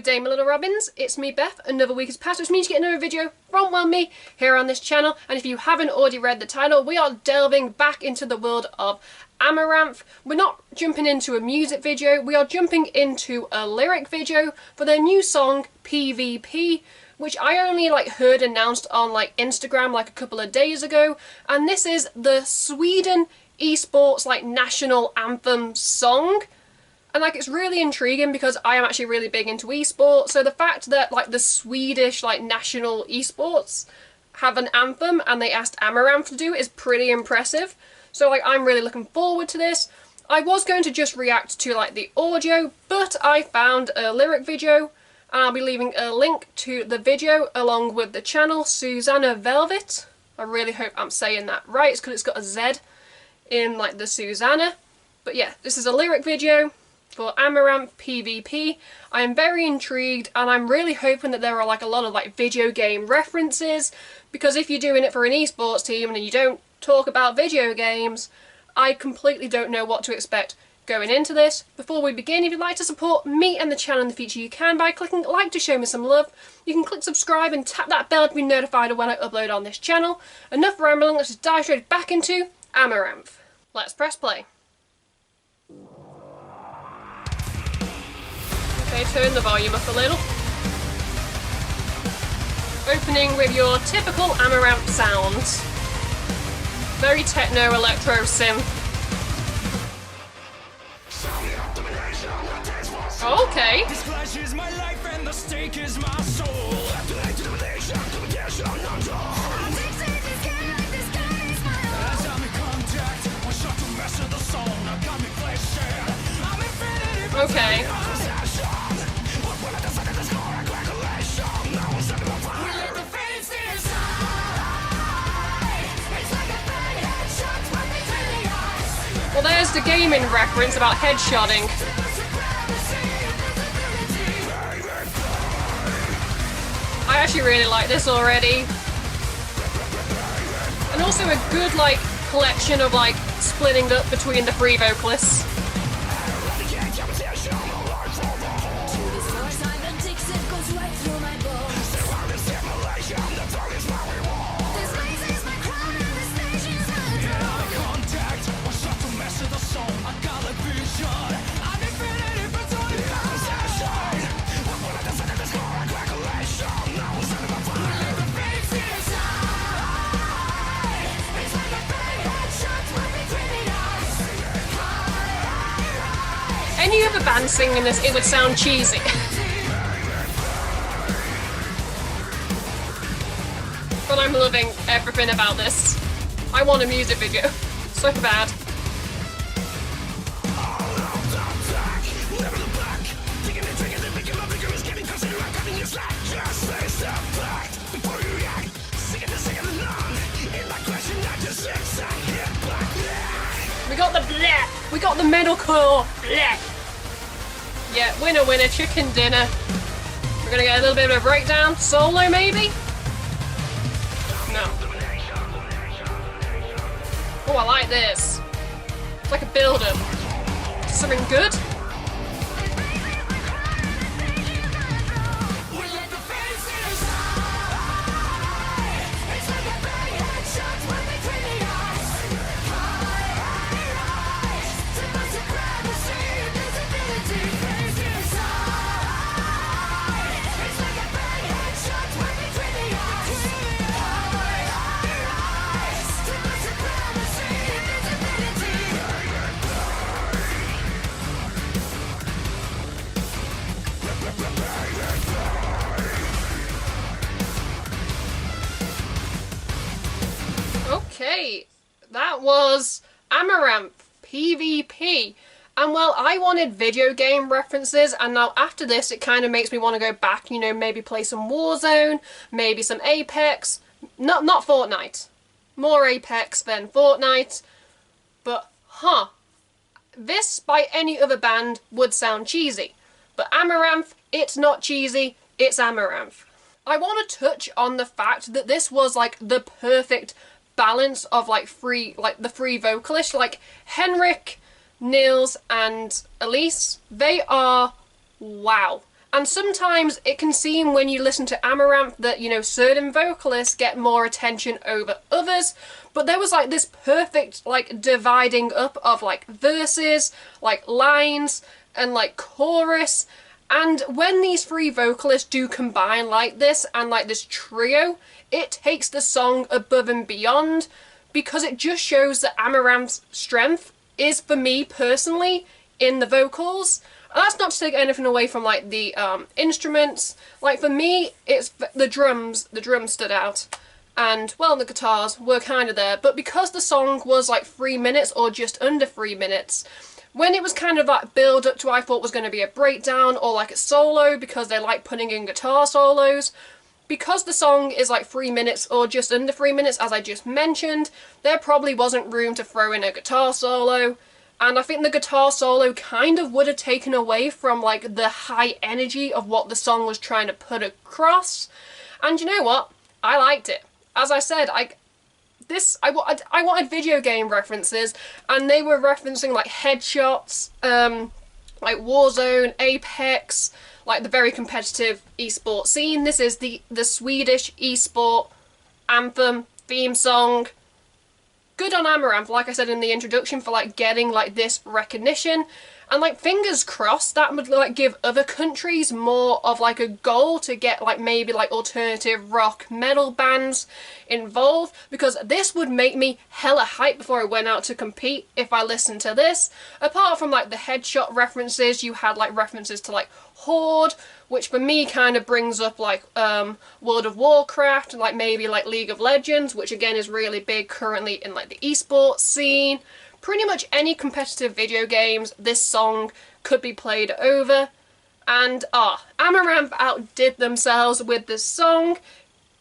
Good day, my little robins. It's me, Beth. Another week has passed, which means you get another video from, well, me here on this channel. And if you haven't already read the title, we are delving back into the world of Amaranthe. We're not jumping into a music video, we are jumping into a lyric video for their new song, PvP, which I only heard announced on Instagram a couple of days ago. And this is the Sweden esports national anthem song. And it's really intriguing because I am actually really big into esports, so the fact that the Swedish national esports have an anthem and they asked Amaranthe to do it is pretty impressive. So I'm really looking forward to this. I was going to just react to the audio, but I found a lyric video and I'll be leaving a link to the video along with the channel, Susanna Velvet. I really hope I'm saying that right, it's because it's got a Z in the Susanna. But yeah, this is a lyric video for Amaranthe PvP. I am very intrigued and I'm really hoping that there are a lot of video game references, because if you're doing it for an esports team and you don't talk about video games, I completely don't know what to expect going into this. Before we begin, if you'd like to support me and the channel in the future, you can by clicking like to show me some love. You can click subscribe and tap that bell to be notified of when I upload on this channel. Enough rambling, let's just dive straight back into Amaranthe. Let's press play. Okay, turn the volume up a little. Opening with your typical Amaranthe sounds. Very techno electro synth. Okay. Okay. Well, there's the gaming reference about headshotting. I actually really like this already. And also a good, collection of, splitting up between the three vocalists. Any other band singing this, it would sound cheesy. But I'm loving everything about this. I want a music video. So bad. We got the bleh! We got the metalcore bleh! Yeah, winner winner, chicken dinner. We're gonna get a little bit of a breakdown. Solo maybe? No. Oh, I like this. It's like a build-up. Something good? Okay, that was Amaranthe PvP. And well, I wanted video game references, and now after this it kind of makes me want to go back, maybe play some Warzone, maybe some Apex. Not Fortnite. More Apex than Fortnite. But, this by any other band would sound cheesy. But Amaranthe, it's not cheesy, it's Amaranthe. I want to touch on the fact that this was the perfect balance of the three vocalists. Henrik, Nils and Elise, they are wow. And sometimes it can seem when you listen to Amaranthe that, you know, certain vocalists get more attention over others, but there was like this perfect like dividing up of like verses, like lines, and like chorus. And when these three vocalists do combine like this and like this trio, it takes the song above and beyond, because it just shows that Amaranthe's strength is, for me personally, in the vocals. And that's not to take anything away from like the instruments. Like for me, it's the drums stood out. And well, the guitars were kind of there, but because the song was like 3 minutes or just under 3 minutes, when it was kind of like build up to what I thought was going to be a breakdown or like a solo, because they like putting in guitar solos, because the song is like 3 minutes or just under 3 minutes, as I just mentioned, there probably wasn't room to throw in a guitar solo. And I think the guitar solo kind of would have taken away from like the high energy of what the song was trying to put across. And you know what? I liked it. As I said, I wanted video game references, and they were referencing like headshots, like Warzone, Apex, like the very competitive esport scene. This is the Swedish esport Anthem theme song. Good on Amaranthe, like I said in the introduction, for like getting like this recognition, and like fingers crossed that would like give other countries more of like a goal to get like maybe like alternative rock metal bands involved, because this would make me hella hype before I went out to compete if I listened to this. Apart from like the headshot references, you had like references to like Horde, which for me kind of brings up like World of Warcraft, and like maybe like League of Legends, which again is really big currently in like the esports scene. Pretty much any competitive video games, this song could be played over. And Amaranthe outdid themselves with this song.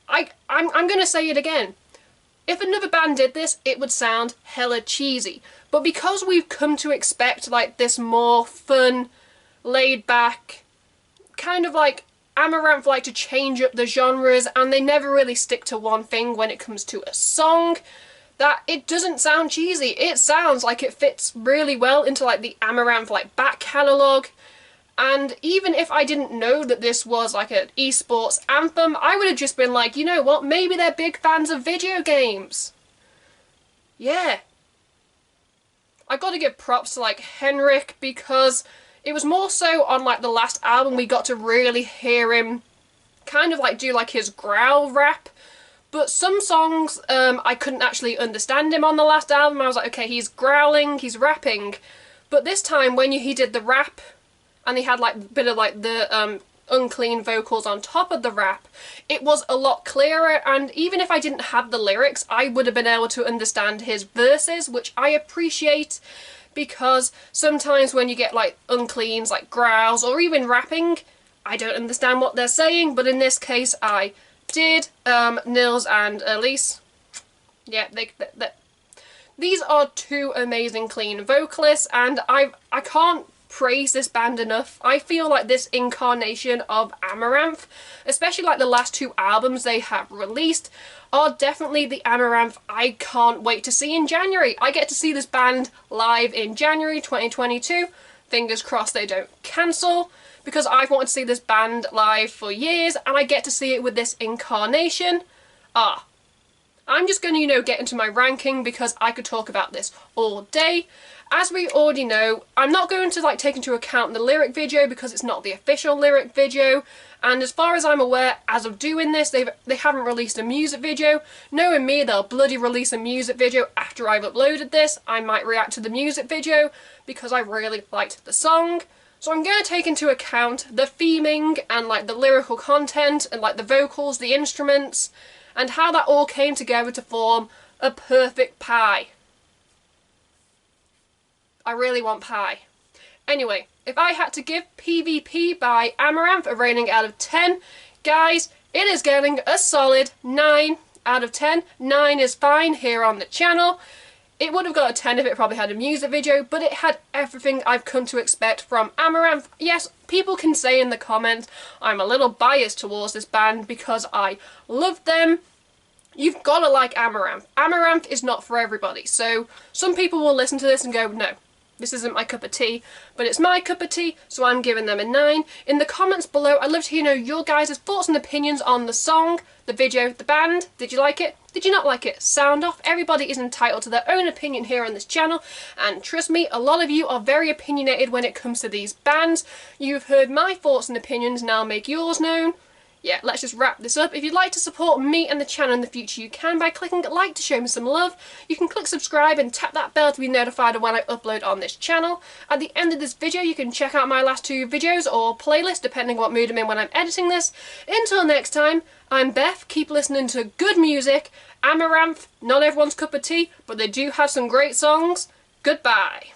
I'm gonna say it again. If another band did this, it would sound hella cheesy. But because we've come to expect like this more fun, laid back, kind of like Amaranthe like to change up the genres, and they never really stick to one thing when it comes to a song, that it doesn't sound cheesy. It sounds like it fits really well into like the Amaranthe like back catalogue. And even if I didn't know that this was like an esports anthem, I would have just been like, you know what, maybe they're big fans of video games. Yeah. I gotta give props to like Henrik, because it was more so on like the last album we got to really hear him kind of like do like his growl rap. But some songs, I couldn't actually understand him on the last album. I was like, okay, he's growling, he's rapping. But this time, when he did the rap, and he had like a bit of like the unclean vocals on top of the rap, it was a lot clearer. And even if I didn't have the lyrics, I would have been able to understand his verses, which I appreciate. Because sometimes when you get like uncleans, like growls, or even rapping, I don't understand what they're saying. But in this case, I did. Nils and Elise, yeah, these are two amazing clean vocalists, and I can't praise this band enough. I feel like this incarnation of Amaranthe, especially like the last two albums they have released, are definitely the Amaranthe I can't wait to see in January. I get to see this band live in January 2022. Fingers crossed they don't cancel, because I've wanted to see this band live for years, and I get to see it with this incarnation. I'm just going to, you know, get into my ranking, because I could talk about this all day. As we already know, I'm not going to like take into account the lyric video, because it's not the official lyric video, and as far as I'm aware, as of doing this, they haven't released a music video. Knowing me, they'll bloody release a music video after I've uploaded this. I might react to the music video, because I really liked the song. So I'm going to take into account the theming and like the lyrical content and like the vocals, the instruments, and how that all came together to form a perfect pie. I really want pie. Anyway, if I had to give PvP by Amaranthe a rating out of 10, guys, it is getting a solid 9 out of 10. 9 is fine here on the channel. It would have got a 10 if it probably had a music video, but it had everything I've come to expect from Amaranthe. Yes, people can say in the comments I'm a little biased towards this band because I love them. You've got to like Amaranthe. Amaranthe is not for everybody, so some people will listen to this and go, no, This isn't my cup of tea, but it's my cup of tea, so I'm giving them a 9. In the comments below, I'd love to know your guys' thoughts and opinions on the song, the video, the band. Did you like it? Did you not like it? Sound off. Everybody is entitled to their own opinion here on this channel, and trust me, a lot of you are very opinionated when it comes to these bands. You've heard my thoughts and opinions, now make yours known. Yeah, let's just wrap this up. If you'd like to support me and the channel in the future, you can by clicking like to show me some love. You can click subscribe and tap that bell to be notified of when I upload on this channel. At the end of this video, you can check out my last 2 videos or playlist, depending what mood I'm in when I'm editing this. Until next time, I'm Beth. Keep listening to good music. Amaranth, not everyone's cup of tea, but they do have some great songs. Goodbye.